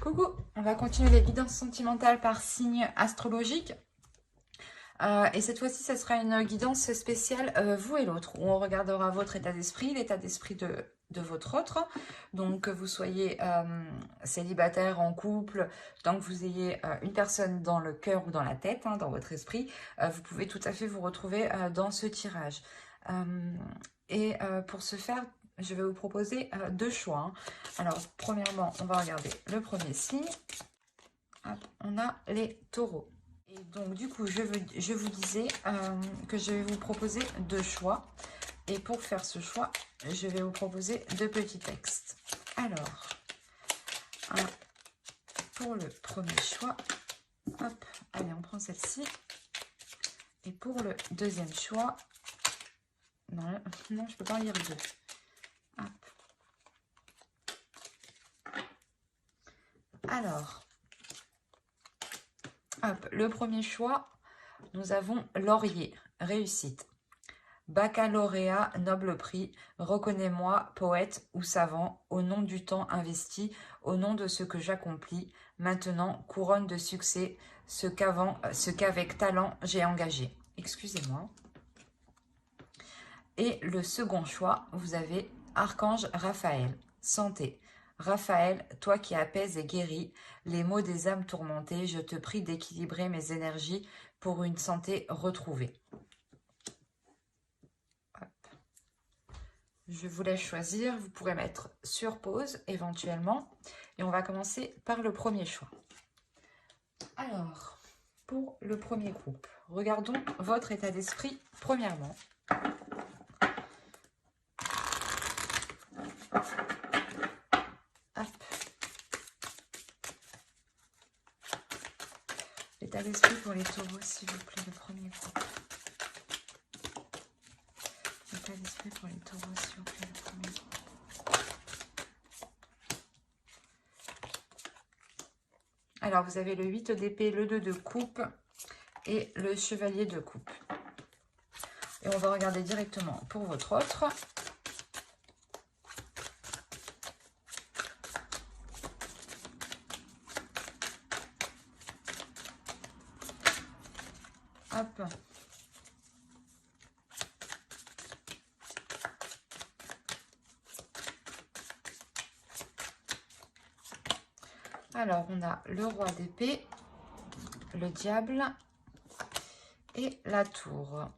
Coucou, on va continuer les guidances sentimentales par signe astrologique. Et cette fois-ci, ce sera une guidance spéciale vous et l'autre, où on regardera votre état d'esprit, l'état d'esprit de votre autre. Donc que vous soyez célibataire, en couple, tant que vous ayez une personne dans le cœur ou dans la tête, dans votre esprit, vous pouvez tout à fait vous retrouver dans ce tirage. Pour ce faire, je vais vous proposer deux choix. Alors, premièrement, on va regarder le premier signe. Hop, on a les taureaux. Et donc, du coup, je vous disais que je vais vous proposer deux choix. Et pour faire ce choix, je vais vous proposer deux petits textes. Alors, pour le premier choix, hop, allez, on prend celle-ci. Et pour le deuxième choix, non, non, je peux pas en lire deux. Hop. Alors, hop, le premier choix, nous avons laurier, réussite. Baccalauréat, noble prix, reconnais-moi, poète ou savant, au nom du temps investi, au nom de ce que j'accomplis, maintenant, couronne de succès, ce qu'avec talent j'ai engagé. Excusez-moi. Et le second choix, vous avez Archange Raphaël, santé. Raphaël, toi qui apaises et guéris les maux des âmes tourmentées, je te prie d'équilibrer mes énergies pour une santé retrouvée. Je vous laisse choisir, vous pourrez mettre sur pause éventuellement. Et on va commencer par le premier choix. Alors, pour le premier groupe, regardons votre état d'esprit premièrement. Hop. L'état d'esprit pour les taureaux, s'il vous plaît, le premier groupe. L'état d'esprit pour les taureaux, s'il vous plaît, le premier groupe. Alors, vous avez le 8 d'épée, le 2 de coupe et le chevalier de coupe. Et on va regarder directement pour votre autre. Hop. Alors, on a le roi d'épée, le diable et la tour.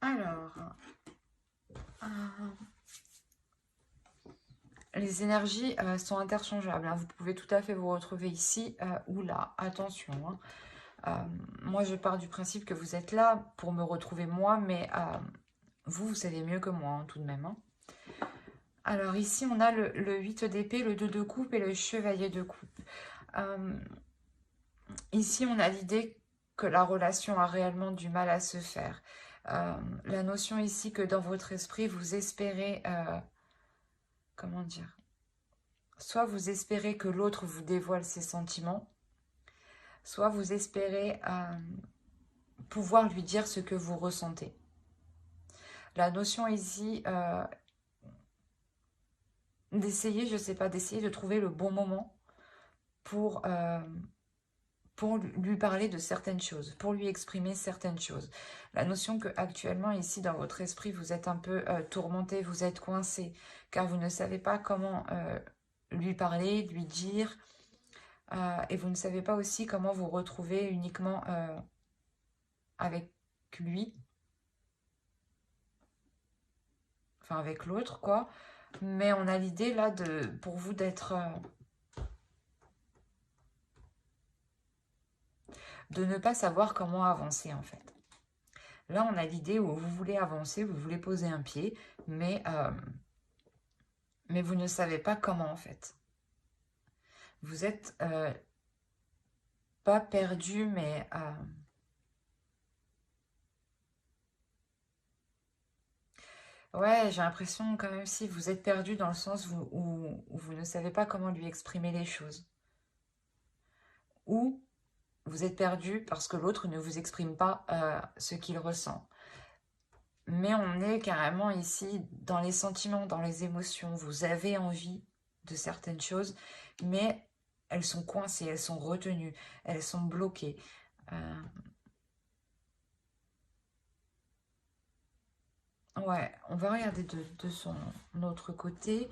Alors, les énergies sont interchangeables. Vous pouvez tout à fait vous retrouver ici ou là. Attention. Moi, je pars du principe que vous êtes là pour me retrouver moi, mais vous savez mieux que moi tout de même. Alors ici, on a le 8 d'épée, le 2 de coupe et le chevalier de coupe. Ici, on a l'idée que la relation a réellement du mal à se faire. La notion ici que dans votre esprit, vous espérez... comment dire? Soit vous espérez que l'autre vous dévoile ses sentiments, soit vous espérez pouvoir lui dire ce que vous ressentez. La notion ici... d'essayer, je sais pas, d'essayer de trouver le bon moment pour lui parler de certaines choses, pour lui exprimer certaines choses. La notion que actuellement ici dans votre esprit, vous êtes un peu tourmenté, vous êtes coincé, car vous ne savez pas comment lui parler, lui dire, et vous ne savez pas aussi comment vous retrouver uniquement avec lui, enfin avec l'autre, quoi. Mais on a l'idée là pour vous d'être... de ne pas savoir comment avancer en fait. Là, on a l'idée où vous voulez avancer, vous voulez poser un pied, mais vous ne savez pas comment en fait. Vous êtes pas perdu, mais ouais, j'ai l'impression quand même si vous êtes perdu dans le sens où vous ne savez pas comment lui exprimer les choses. Ou vous êtes perdu parce que l'autre ne vous exprime pas ce qu'il ressent. Mais on est carrément ici dans les sentiments, dans les émotions. Vous avez envie de certaines choses, mais elles sont coincées, elles sont retenues, elles sont bloquées. Ouais, on va regarder de son autre côté.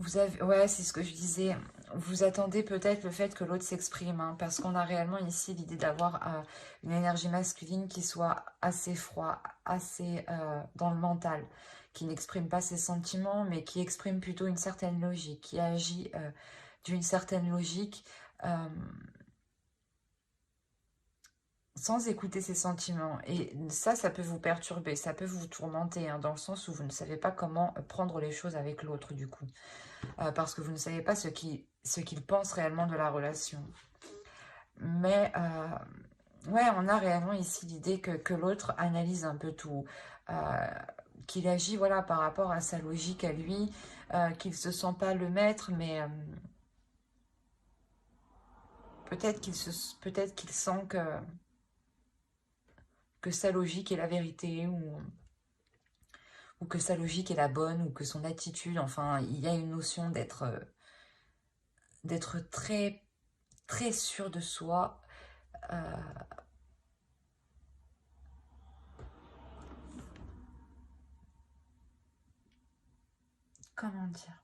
Vous avez, ouais, c'est ce que je disais. Vous attendez peut-être le fait que l'autre s'exprime, hein, parce qu'on a réellement ici l'idée d'avoir une énergie masculine qui soit assez froid, assez dans le mental, qui n'exprime pas ses sentiments, mais qui exprime plutôt une certaine logique, qui agit d'une certaine logique. euh, Sans écouter ses sentiments. Et ça peut vous perturber, ça peut vous tourmenter, hein, dans le sens où vous ne savez pas comment prendre les choses avec l'autre, du coup. Parce que vous ne savez pas ce qu'il pense réellement de la relation. Mais, ouais, on a réellement ici l'idée que l'autre analyse un peu tout. euh, qu'il agit, voilà, par rapport à sa logique à lui, qu'il ne se sent pas le maître, mais peut-être qu'il sent que sa logique est la vérité, ou que sa logique est la bonne, ou que son attitude, enfin, il y a une notion d'être très, très sûr de soi. euh, comment dire?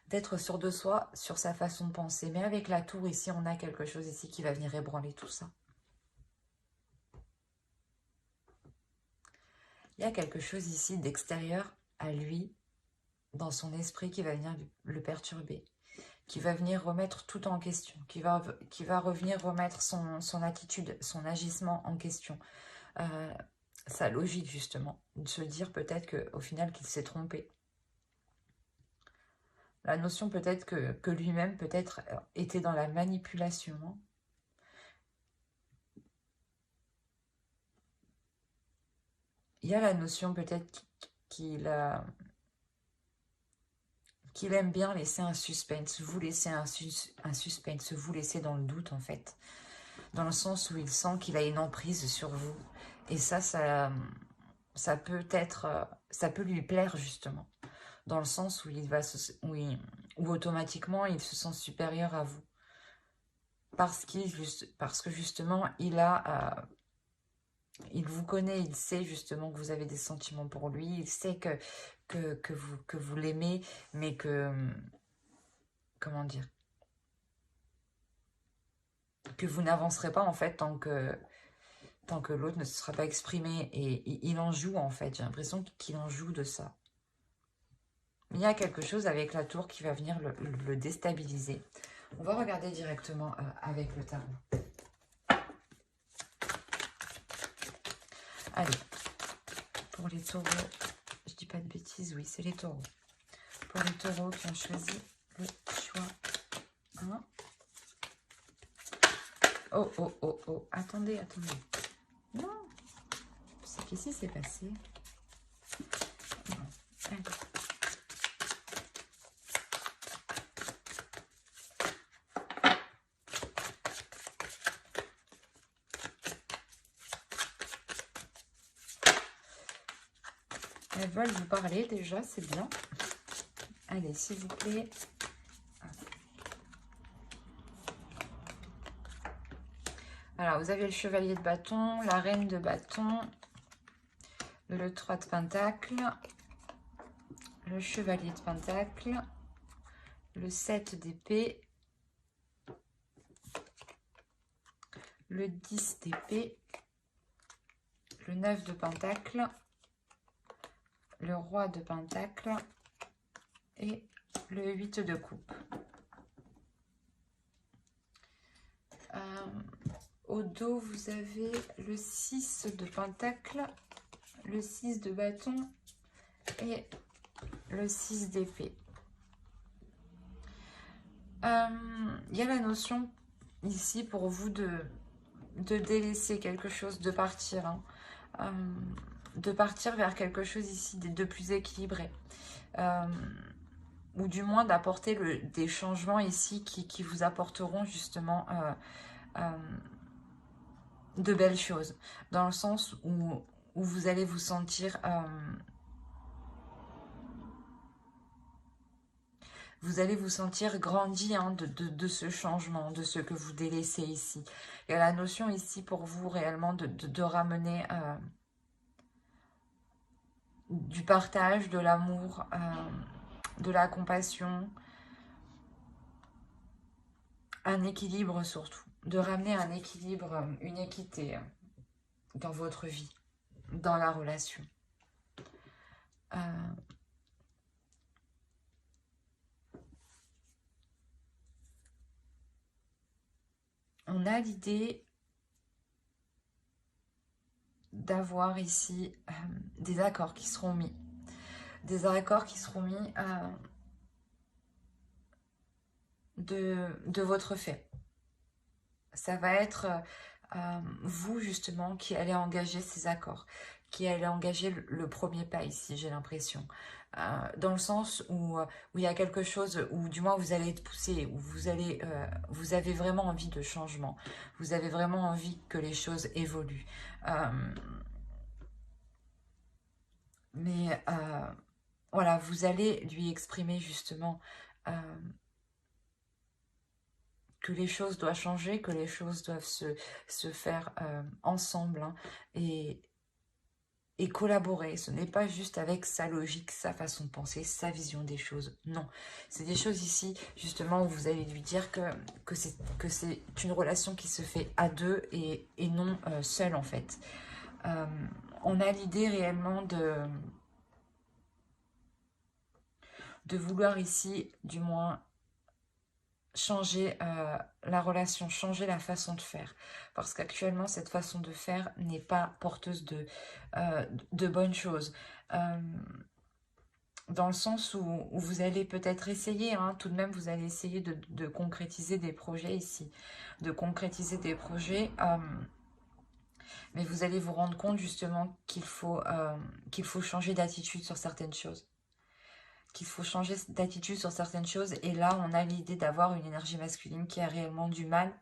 D'être sûr de soi, sur sa façon de penser. Mais avec la tour, ici, on a quelque chose ici qui va venir ébranler tout ça. Il y a quelque chose ici d'extérieur à lui, dans son esprit, qui va venir le perturber, qui va venir remettre tout en question, qui va revenir remettre son attitude, son agissement en question. Sa logique, justement, de se dire peut-être qu'au final qu'il s'est trompé. La notion peut-être que lui-même peut-être était dans la manipulation, hein. Il y a la notion peut-être qu'il qu'il aime bien laisser un suspense, vous laisser un suspense, vous laisser dans le doute en fait, dans le sens où il sent qu'il a une emprise sur vous. Et ça peut être, ça peut lui plaire justement, dans le sens où où automatiquement il se sent supérieur à vous, parce que justement il vous connaît, il sait justement que vous avez des sentiments pour lui, il sait que vous l'aimez, mais comment dire, que vous n'avancerez pas en fait tant que l'autre ne se sera pas exprimé. Et il en joue en fait, j'ai l'impression qu'il en joue de ça. Il y a quelque chose avec la tour qui va venir le déstabiliser. On va regarder directement avec le tarot. Allez, pour les taureaux, je dis pas de bêtises, oui, c'est les taureaux. Pour les taureaux qui ont choisi le choix 1. Oh, oh, oh, oh, attendez. Non, qu'est-ce qui s'est passé? Non, allez. Elles veulent vous parler déjà, c'est bien. Allez, s'il vous plaît. Alors, vous avez le chevalier de bâton, la reine de bâton, le 3 de pentacle, le chevalier de pentacle, le 7 d'épée, le 10 d'épée, le 9 de pentacle, le roi de pentacle et le 8 de coupe. Au dos, vous avez le 6 de pentacle, le 6 de bâton et le 6 d'épée. Il y a la notion ici pour vous de délaisser quelque chose, de partir. Hein. De partir vers quelque chose ici de plus équilibré. Ou du moins d'apporter des changements ici qui vous apporteront justement de belles choses, dans le sens où vous allez vous sentir... vous allez vous sentir grandi hein, de ce changement, de ce que vous délaissez ici. Il y a la notion ici pour vous réellement de ramener du partage, de l'amour, de la compassion, un équilibre surtout. De ramener un équilibre, une équité dans votre vie, dans la relation. On a l'idée d'avoir ici des accords qui seront mis. Des accords qui seront mis de votre fait. Ça va être vous justement qui allez engager ces accords, qui allez engager le premier pas ici, j'ai l'impression. Dans le sens où il y a quelque chose, où du moins vous allez être poussé, où vous avez vraiment envie de changement, vous avez vraiment envie que les choses évoluent. Mais voilà, vous allez lui exprimer justement que les choses doivent changer, que les choses doivent se faire ensemble hein, et collaborer. Ce n'est pas juste avec sa logique, sa façon de penser, sa vision des choses. Non, c'est des choses ici justement où vous allez lui dire que c'est une relation qui se fait à deux et non seule en fait. On a l'idée réellement de vouloir ici, du moins, changer la relation, changer la façon de faire. Parce qu'actuellement, cette façon de faire n'est pas porteuse de bonnes choses. Dans le sens où vous allez peut-être essayer, hein, tout de même, vous allez essayer de concrétiser des projets ici. De concrétiser des projets, mais vous allez vous rendre compte justement qu'il faut changer d'attitude sur certaines choses. Qu'il faut changer d'attitude sur certaines choses. Et là, on a l'idée d'avoir une énergie masculine qui a réellement du mal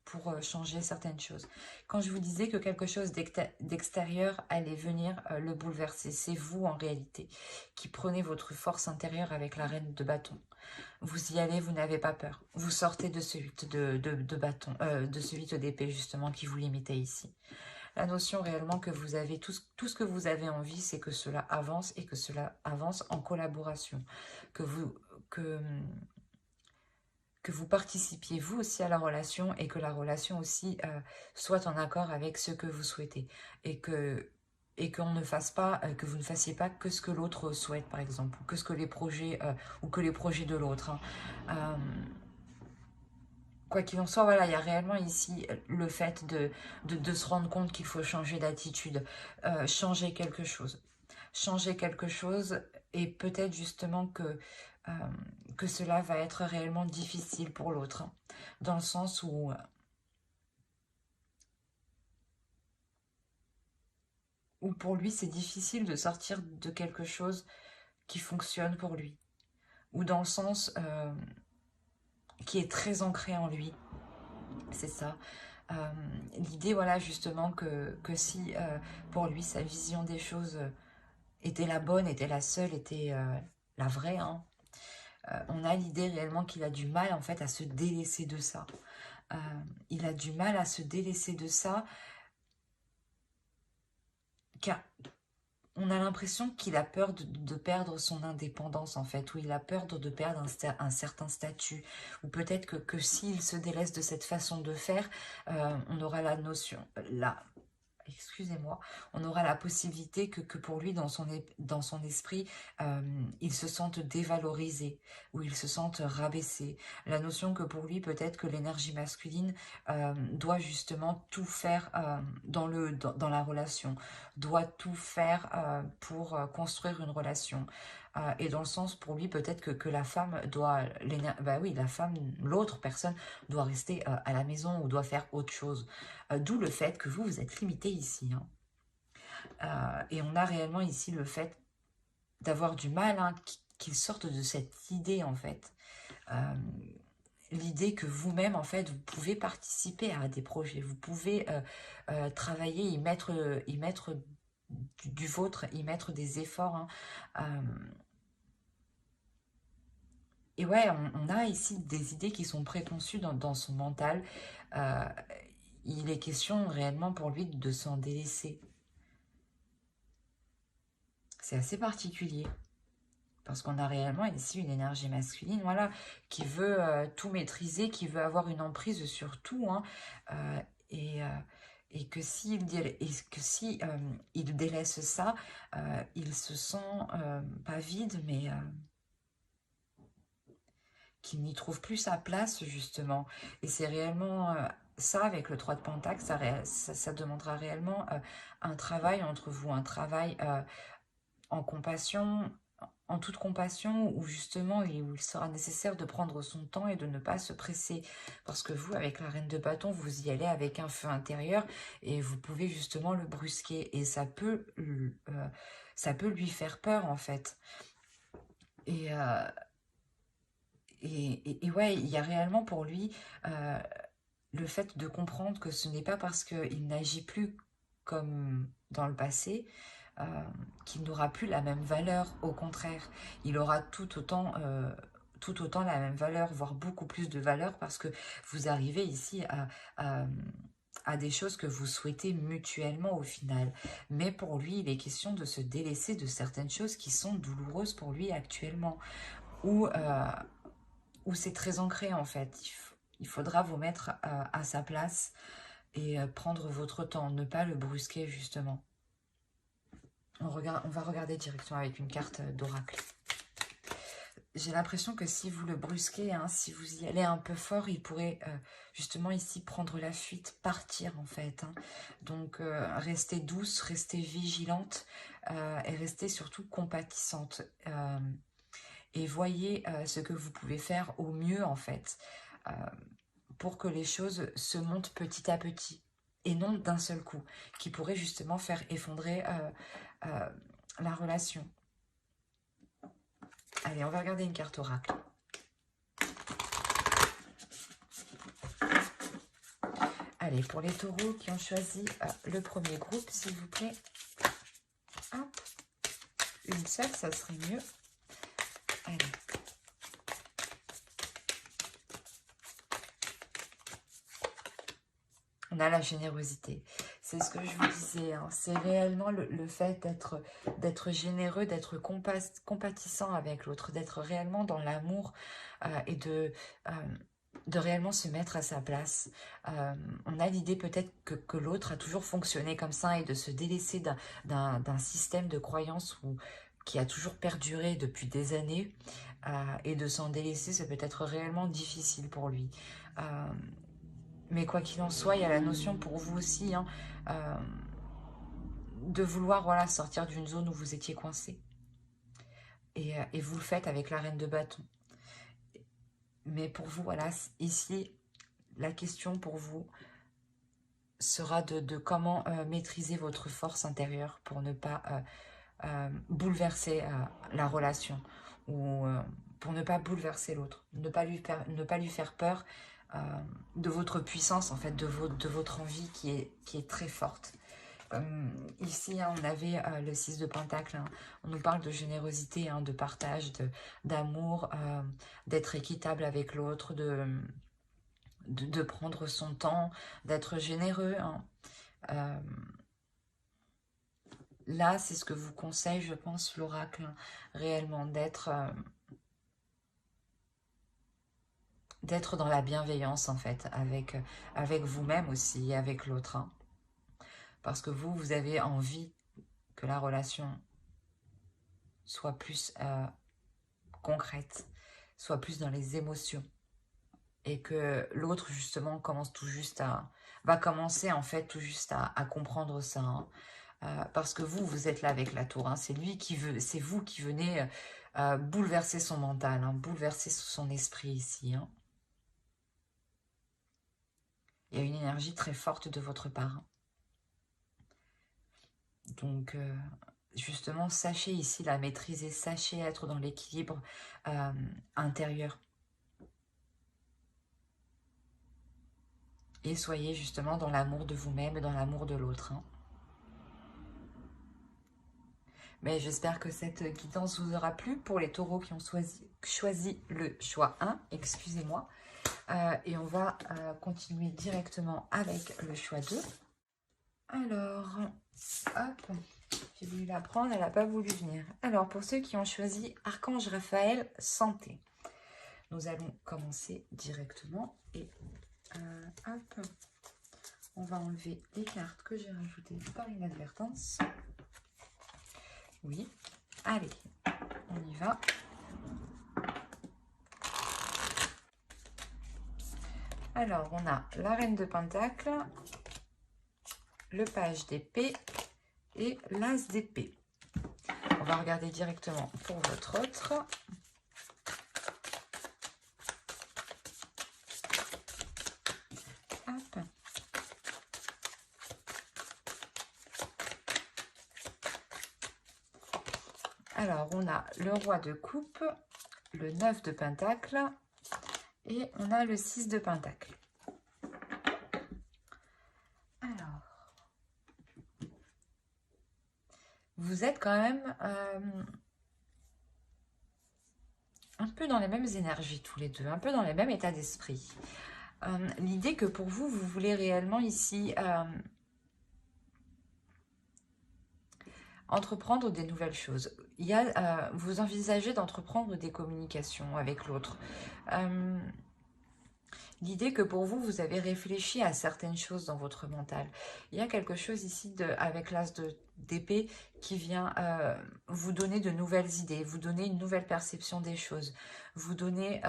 pour changer certaines choses. Quand je vous disais que quelque chose d'extérieur allait venir le bouleverser, c'est vous en réalité qui prenez votre force intérieure avec la reine de bâton. Vous y allez, vous n'avez pas peur. Vous sortez de ce 8 de bâton, de ce 8 d'épée justement qui vous limitait ici. La notion réellement que vous avez, tout ce que vous avez envie, c'est que cela avance et que cela avance en collaboration. Que vous participiez vous aussi à la relation et que la relation aussi soit en accord avec ce que vous souhaitez. Et qu'on ne fasse pas, que vous ne fassiez pas que ce que l'autre souhaite par exemple, ou que ce que les projets, ou que les projets de l'autre. Hein. Quoi qu'il en soit, voilà, il y a réellement ici le fait de se rendre compte qu'il faut changer d'attitude, changer quelque chose. Changer quelque chose et peut-être justement que cela va être réellement difficile pour l'autre. Hein, dans le sens où pour lui c'est difficile de sortir de quelque chose qui fonctionne pour lui. Ou dans le sens qui est très ancré en lui. C'est ça. L'idée, voilà, justement, que si pour lui, sa vision des choses était la bonne, était la seule, était la vraie, hein, on a l'idée réellement qu'il a du mal, en fait, à se délaisser de ça. Il a du mal à se délaisser de ça, car on a l'impression qu'il a peur de perdre son indépendance, en fait, ou il a peur de perdre un certain statut, ou peut-être que s'il se délaisse de cette façon de faire, on aura la notion, excusez-moi, on aura la possibilité que pour lui, dans son esprit, il se sente dévalorisé, ou il se sente rabaissé. La notion que pour lui, peut-être que l'énergie masculine doit justement tout faire dans la relation, doit tout faire pour construire une relation. Et dans le sens, pour lui, peut-être que la femme doit, bah oui, la femme, l'autre personne doit rester à la maison ou doit faire autre chose. D'où le fait que vous êtes limité ici. Hein. Et on a réellement ici le fait d'avoir du mal, hein, qu'il sorte de cette idée, en fait. l'idée que vous-même, en fait, vous pouvez participer à des projets, vous pouvez travailler, y mettre du vôtre, y mettre des efforts, hein. Et ouais, on a ici des idées qui sont préconçues dans son mental. Euh, il est question réellement pour lui de s'en délaisser. C'est assez particulier. Parce qu'on a réellement ici une énergie masculine, voilà, qui veut tout maîtriser, qui veut avoir une emprise sur tout, hein, euh, et, euh, et que si il délaisse ça, il se sent pas vide, mais qu'il n'y trouve plus sa place, justement. Et c'est réellement ça, avec le 3 de Pentacle, ça demandera réellement un travail entre vous, un travail en compassion, en toute compassion, où justement où il sera nécessaire de prendre son temps et de ne pas se presser. Parce que vous, avec la reine de bâton, vous y allez avec un feu intérieur et vous pouvez justement le brusquer. Et ça peut lui faire peur, en fait. Et, et ouais, il y a réellement pour lui euh, le fait de comprendre que ce n'est pas parce qu'il n'agit plus comme dans le passé euh, qu'il n'aura plus la même valeur. Au contraire, il aura tout autant la même valeur, voire beaucoup plus de valeur, parce que vous arrivez ici à, à des choses que vous souhaitez mutuellement au final. Mais pour lui, il est question de se délaisser de certaines choses qui sont douloureuses pour lui actuellement, ou où c'est très ancré en fait. Il faudra vous mettre à sa place et prendre votre temps, ne pas le brusquer justement. On va regarder directement avec une carte d'oracle. J'ai l'impression que si vous le brusquez, hein, si vous y allez un peu fort, il pourrait justement ici prendre la fuite, partir en fait, hein. Donc restez douce, restez vigilante et restez surtout compatissante. Et voyez ce que vous pouvez faire au mieux en fait. Pour que les choses se montent petit à petit et non d'un seul coup, qui pourrait justement faire effondrer la relation. Allez, on va regarder une carte oracle. Allez, pour les taureaux qui ont choisi le premier groupe, s'il vous plaît. Hop. Une seule, ça serait mieux. Allez. On a la générosité. C'est ce que je vous disais, hein. C'est réellement le fait d'être généreux, d'être compatissant avec l'autre, d'être réellement dans l'amour et de réellement se mettre à sa place. On a l'idée peut-être que l'autre a toujours fonctionné comme ça et de se délaisser d'un système de croyance qui a toujours perduré depuis des années et de s'en délaisser, c'est peut-être réellement difficile pour lui. Mais quoi qu'il en soit, il y a la notion pour vous aussi hein, euh, de vouloir voilà, sortir d'une zone où vous étiez coincé. Et vous le faites avec la reine de bâton. Mais pour vous, voilà, ici, la question pour vous sera de comment maîtriser votre force intérieure pour ne pas bouleverser la relation ou pour ne pas bouleverser l'autre, ne pas lui faire peur de votre puissance, en fait, de votre envie qui est très forte. Ici, hein, on avait le 6 de Pentacle, hein. On nous parle de générosité, hein, de partage, d'amour, d'être équitable avec l'autre, de prendre son temps, d'être généreux, hein. Là, c'est ce que vous conseille, je pense, l'oracle, hein, réellement, d'être dans la bienveillance, en fait, avec vous-même aussi, et avec l'autre, hein. Parce que vous avez envie que la relation soit plus concrète, soit plus dans les émotions. Et que l'autre, justement, va commencer, en fait, tout juste à comprendre ça, hein. Parce que vous êtes là avec la tour, hein. C'est vous qui venez bouleverser son mental, hein, bouleverser son esprit ici, hein. Il y a une énergie très forte de votre part, hein. Donc, justement, sachez ici la maîtriser, sachez être dans l'équilibre intérieur. Et soyez justement dans l'amour de vous-même et dans l'amour de l'autre. Hein. Mais j'espère que cette guidance vous aura plu pour les taureaux qui ont choisi le choix 1, excusez-moi. Et on va continuer directement avec le choix 2. Alors, hop, j'ai voulu la prendre, elle n'a pas voulu venir. Alors, pour ceux qui ont choisi Archange Raphaël, santé. Nous allons commencer directement et hop, on va enlever les cartes que j'ai rajoutées par inadvertance. Oui, allez, on y va. Alors, on a la Reine de Pentacle, le Page d'épée et l'As d'épée. On va regarder directement pour votre autre. Hop. Alors, on a le Roi de coupe, le 9 de Pentacle et on a le 6 de Pentacle. Alors, vous êtes quand même un peu dans les mêmes énergies tous les deux, un peu dans les mêmes états d'esprit. L'idée que pour vous, vous voulez réellement ici entreprendre des nouvelles choses. Il y a, vous envisagez d'entreprendre des communications avec l'autre. L'idée que pour vous, vous avez réfléchi à certaines choses dans votre mental. Il y a quelque chose ici avec l'as d'épée qui vient vous donner de nouvelles idées, vous donner une nouvelle perception des choses, vous donner,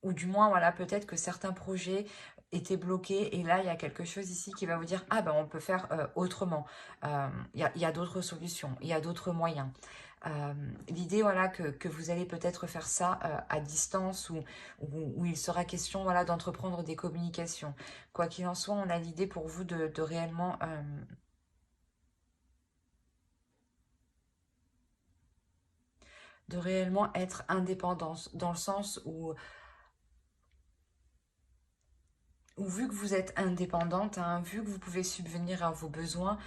ou du moins, voilà, peut-être que certains projets étaient bloqués et là, il y a quelque chose ici qui va vous dire, ah ben on peut faire autrement, il y a d'autres solutions, il y a d'autres moyens. L'idée, voilà, que vous allez peut-être faire ça à distance ou il sera question, voilà, d'entreprendre des communications. Quoi qu'il en soit, on a l'idée pour vous de réellement être indépendante, dans le sens où vu que vous êtes indépendante, hein, vu que vous pouvez subvenir à vos besoins,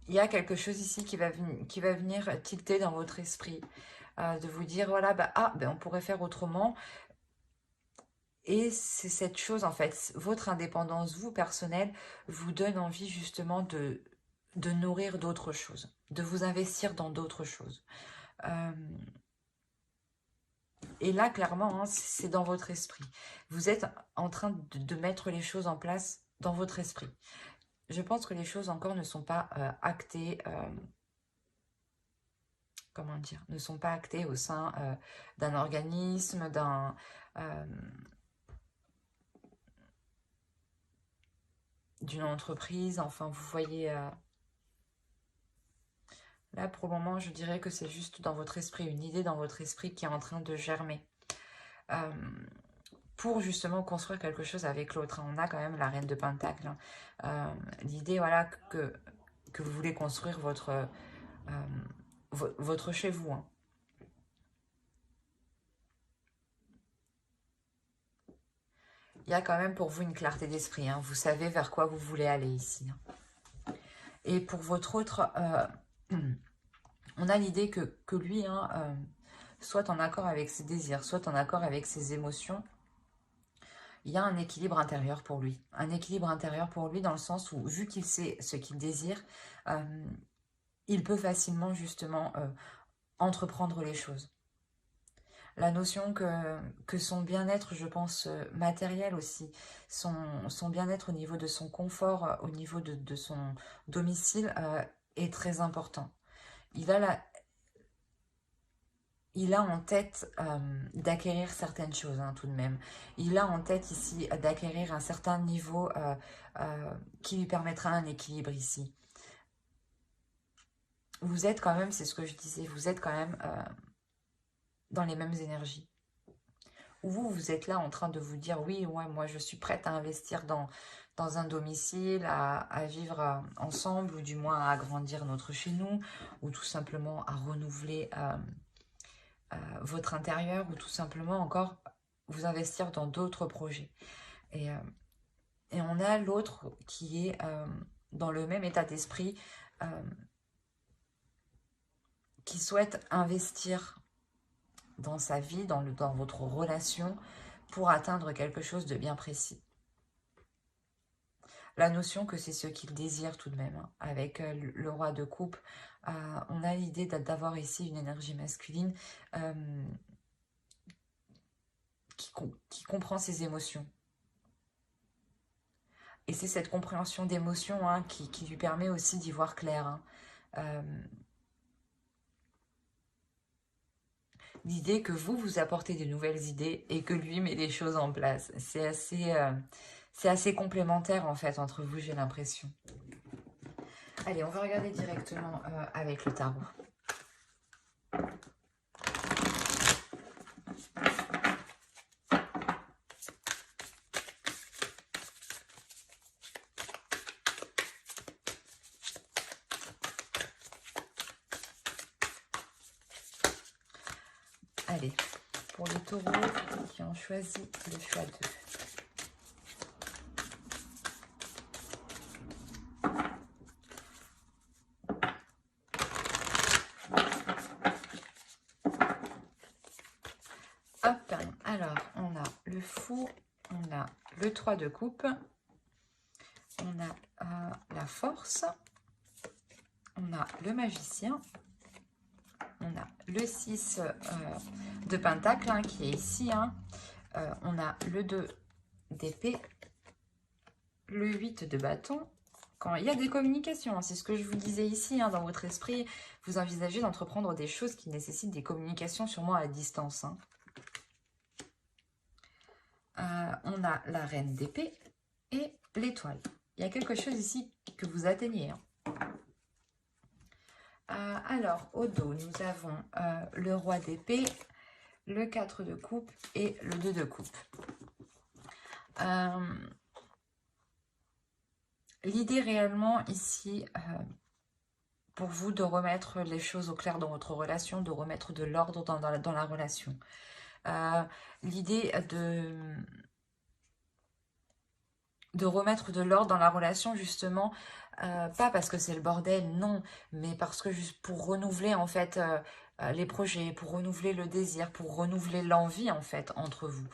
il y a quelque chose ici qui va venir tilter dans votre esprit, de vous dire, voilà, on pourrait faire autrement. Et c'est cette chose, en fait, votre indépendance, vous, personnelle, vous donne envie justement de nourrir d'autres choses, de vous investir dans d'autres choses. Et là, clairement, hein, c'est dans votre esprit. Vous êtes en train de mettre les choses en place dans votre esprit. Je pense que les choses encore ne sont pas actées, comment dire, ne sont pas actées au sein d'un organisme, d'une entreprise. Enfin, vous voyez, là, pour le moment, je dirais que c'est juste dans votre esprit, une idée dans votre esprit qui est en train de germer. Pour justement construire quelque chose avec l'autre. On a quand même la Reine de Pentacle. L'idée, voilà, que vous voulez construire votre chez vous. Hein. Il y a quand même pour vous une clarté d'esprit. Hein. Vous savez vers quoi vous voulez aller ici. Hein. Et pour votre autre, on a l'idée que lui, hein, soit en accord avec ses désirs, soit en accord avec ses émotions, il y a un équilibre intérieur pour lui. Un équilibre intérieur pour lui dans le sens où, vu qu'il sait ce qu'il désire, il peut facilement justement entreprendre les choses. La notion que son bien-être, je pense, matériel aussi, son bien-être au niveau de son confort, au niveau de son domicile, est très important. Il a en tête d'acquérir certaines choses, hein, tout de même. Il a en tête ici d'acquérir un certain niveau qui lui permettra un équilibre ici. Vous êtes quand même, c'est ce que je disais, vous êtes quand même dans les mêmes énergies. Ou vous êtes là en train de vous dire, oui, ouais, moi je suis prête à investir dans un domicile, à vivre ensemble, ou du moins à agrandir notre chez nous, ou tout simplement à renouveler votre intérieur, ou tout simplement encore vous investir dans d'autres projets. Et on a l'autre qui est dans le même état d'esprit, qui souhaite investir dans sa vie, dans votre relation, pour atteindre quelque chose de bien précis. La notion que c'est ce qu'il désire tout de même, hein. Avec le roi de coupe, on a l'idée d'avoir ici une énergie masculine qui comprend ses émotions. Et c'est cette compréhension d'émotions, hein, qui lui permet aussi d'y voir clair, hein. L'idée que vous apportez de nouvelles idées et que lui met des choses en place. C'est assez complémentaire en fait entre vous, j'ai l'impression. Allez, on va regarder directement avec le tarot. Allez, pour les taureaux qui ont choisi le choix 2. Hop, alors on a le fou, on a le 3 de coupe, on a la force, on a le magicien, on a le 6 de pentacle, hein, qui est ici, hein. On a le 2 d'épée, le 8 de bâton. Quand il y a des communications, hein, c'est ce que je vous disais ici, hein, dans votre esprit, vous envisagez d'entreprendre des choses qui nécessitent des communications sûrement à distance, hein. On a la reine d'épée et l'étoile. Il y a quelque chose ici que vous atteignez, hein. Alors, au dos, nous avons le roi d'épée, le 4 de coupe et le 2 de coupe. L'idée réellement ici, pour vous, de remettre les choses au clair dans votre relation, de remettre de l'ordre dans la relation. L'idée de remettre de l'ordre dans la relation, justement, pas parce que c'est le bordel, non, mais parce que juste pour renouveler en fait les projets, pour renouveler le désir, pour renouveler l'envie en fait entre vous,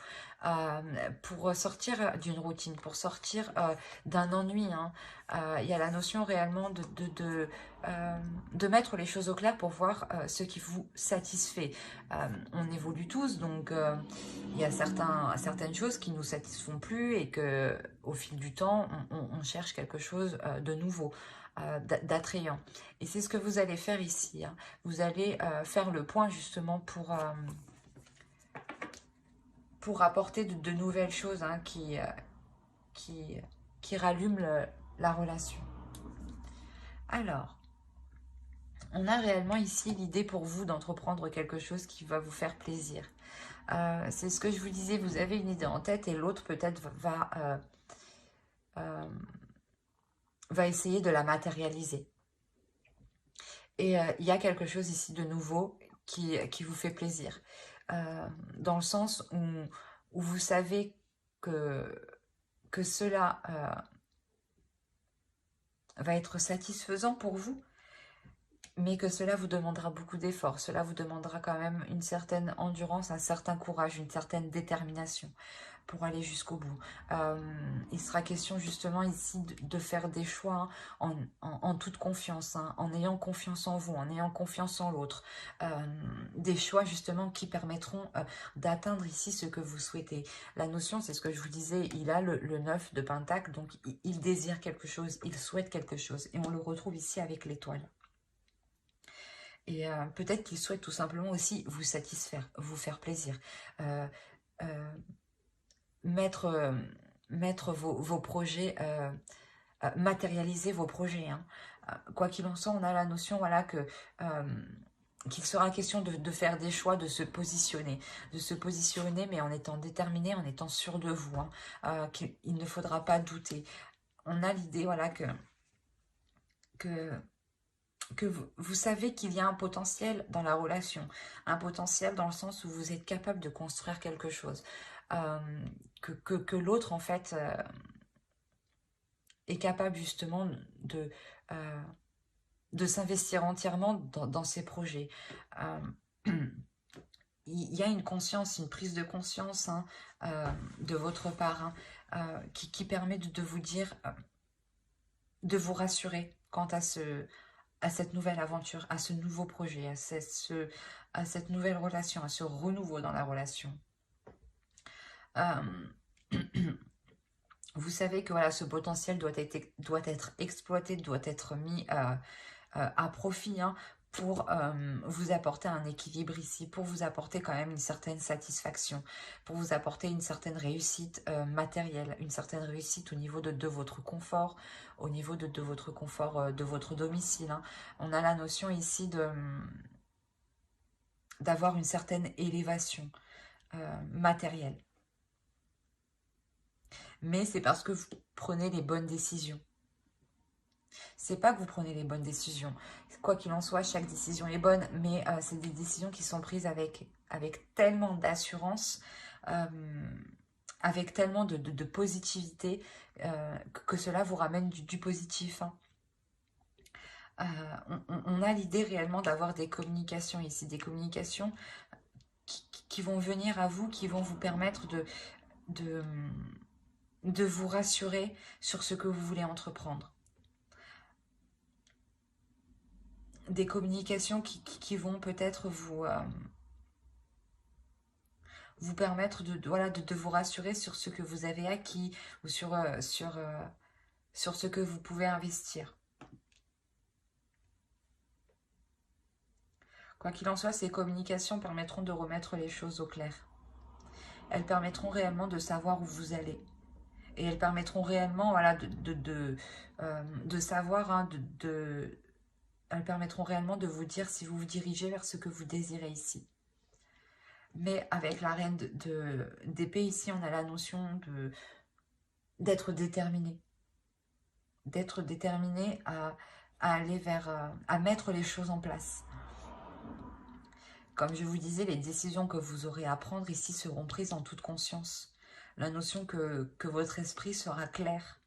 pour sortir d'une routine, pour sortir d'un ennui, hein. Il y a la notion réellement de mettre les choses au clair pour voir ce qui vous satisfait. On évolue tous, donc il y a certaines choses qui ne nous satisfont plus et que au fil du temps, on cherche quelque chose de nouveau, d'attrayant. Et c'est ce que vous allez faire ici, hein. Vous allez faire le point justement pour apporter de nouvelles choses, hein, qui rallument la relation. Alors, on a réellement ici l'idée pour vous d'entreprendre quelque chose qui va vous faire plaisir. C'est ce que je vous disais, vous avez une idée en tête et l'autre peut-être va essayer de la matérialiser. Et il y a quelque chose ici de nouveau qui vous fait plaisir. Dans le sens où vous savez que cela va être satisfaisant pour vous, mais que cela vous demandera beaucoup d'efforts. Cela vous demandera quand même une certaine endurance, un certain courage, une certaine détermination pour aller jusqu'au bout. Il sera question justement ici de faire des choix, hein, en toute confiance, hein, en ayant confiance en vous, en ayant confiance en l'autre. Des choix justement qui permettront d'atteindre ici ce que vous souhaitez. La notion, c'est ce que je vous disais, il a le 9 de pentacle, donc il désire quelque chose, il souhaite quelque chose. Et on le retrouve ici avec l'étoile. Et peut-être qu'il souhaite tout simplement aussi vous satisfaire, vous faire plaisir. Mettre vos projets, matérialiser vos projets, hein. Quoi qu'il en soit, on a la notion, voilà, qu'il sera question de faire des choix, de se positionner, mais en étant déterminé, en étant sûr de vous, hein, qu'il ne faudra pas douter. On a l'idée, voilà, que vous savez qu'il y a un potentiel dans la relation, un potentiel dans le sens où vous êtes capable de construire quelque chose. que l'autre, en fait, est capable justement euh, de s'investir entièrement dans ses projets. Il y a une conscience, une prise de conscience hein, de votre part hein, qui permet de vous dire, de vous rassurer quant à cette nouvelle aventure, à ce nouveau projet, à cette nouvelle relation, à ce renouveau dans la relation. Vous savez que voilà, ce potentiel doit être exploité, doit être mis à profit hein, pour vous apporter un équilibre ici, pour vous apporter quand même une certaine satisfaction, pour vous apporter une certaine réussite matérielle, une certaine réussite au niveau de votre confort, au niveau de votre confort de votre domicile. Hein. On a la notion ici d'avoir une certaine élévation matérielle. Mais c'est parce que vous prenez les bonnes décisions. C'est pas que vous prenez les bonnes décisions. Quoi qu'il en soit, chaque décision est bonne, mais c'est des décisions qui sont prises avec tellement d'assurance, avec tellement de positivité, que cela vous ramène du positif. Hein. On a l'idée réellement d'avoir des communications ici, des communications qui vont venir à vous, qui vont vous permettre de vous rassurer sur ce que vous voulez entreprendre. Des communications qui vont peut-être vous permettre de vous rassurer sur ce que vous avez acquis ou sur ce que vous pouvez investir. Quoi qu'il en soit, ces communications permettront de remettre les choses au clair. Elles permettront réellement de savoir où vous allez. Et elles permettront réellement voilà, de savoir, hein, elles permettront réellement de vous dire si vous vous dirigez vers ce que vous désirez ici. Mais avec la reine d'épée ici, on a la notion d'être déterminé. D'être déterminé à aller vers, à mettre les choses en place. Comme je vous disais, les décisions que vous aurez à prendre ici seront prises en toute conscience. La notion que votre esprit sera clair.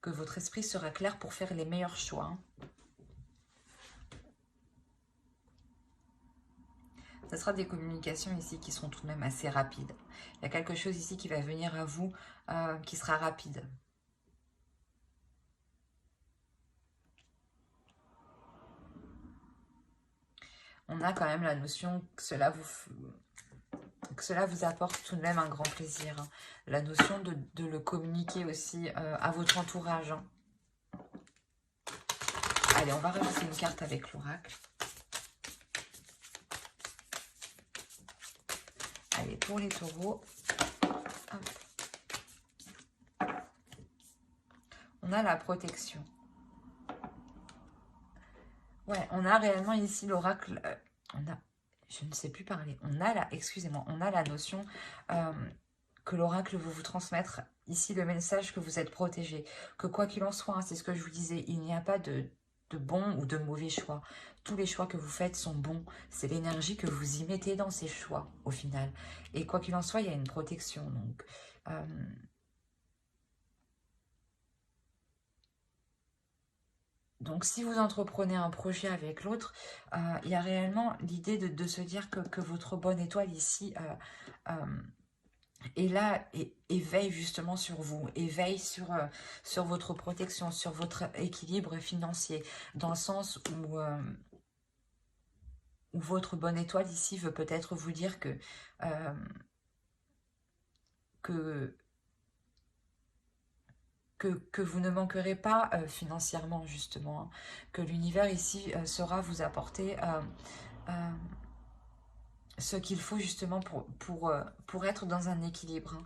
Que votre esprit sera clair pour faire les meilleurs choix. Hein. Ce sera des communications ici qui seront tout de même assez rapides. Il y a quelque chose ici qui va venir à vous qui sera rapide. On a quand même la notion que cela vous apporte tout de même un grand plaisir. Hein. La notion de le communiquer aussi à votre entourage. Hein. Allez, on va rajouter une carte avec l'oracle. Allez, pour les taureaux. Hop. On a la protection. Ouais, on a réellement ici l'oracle. Je ne sais plus parler. On a la notion que l'oracle veut vous transmettre ici le message que vous êtes protégé. Que quoi qu'il en soit, hein, c'est ce que je vous disais, il n'y a pas de bons ou de mauvais choix. Tous les choix que vous faites sont bons. C'est l'énergie que vous y mettez dans ces choix, au final. Et quoi qu'il en soit, il y a une protection. Donc, si vous entreprenez un projet avec l'autre, il y a réellement l'idée de se dire que votre bonne étoile ici est là et veille justement sur vous, et veille sur votre protection, sur votre équilibre financier, dans le sens où votre bonne étoile ici veut peut-être vous dire que vous ne manquerez pas financièrement, justement. Hein. Que l'univers ici saura vous apporter ce qu'il faut, justement, pour être dans un équilibre.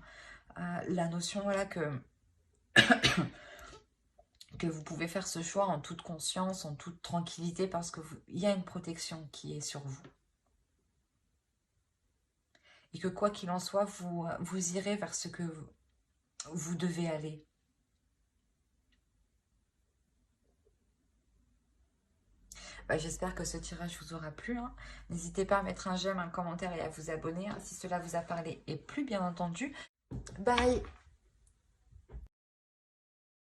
Hein. La notion, voilà, que vous pouvez faire ce choix en toute conscience, en toute tranquillité, parce qu'il y a une protection qui est sur vous. Et que quoi qu'il en soit, vous irez vers ce que vous devez aller. Bah, j'espère que ce tirage vous aura plu, hein. N'hésitez pas à mettre un j'aime, un commentaire et à vous abonner, hein, si cela vous a parlé et plu, bien entendu. Bye!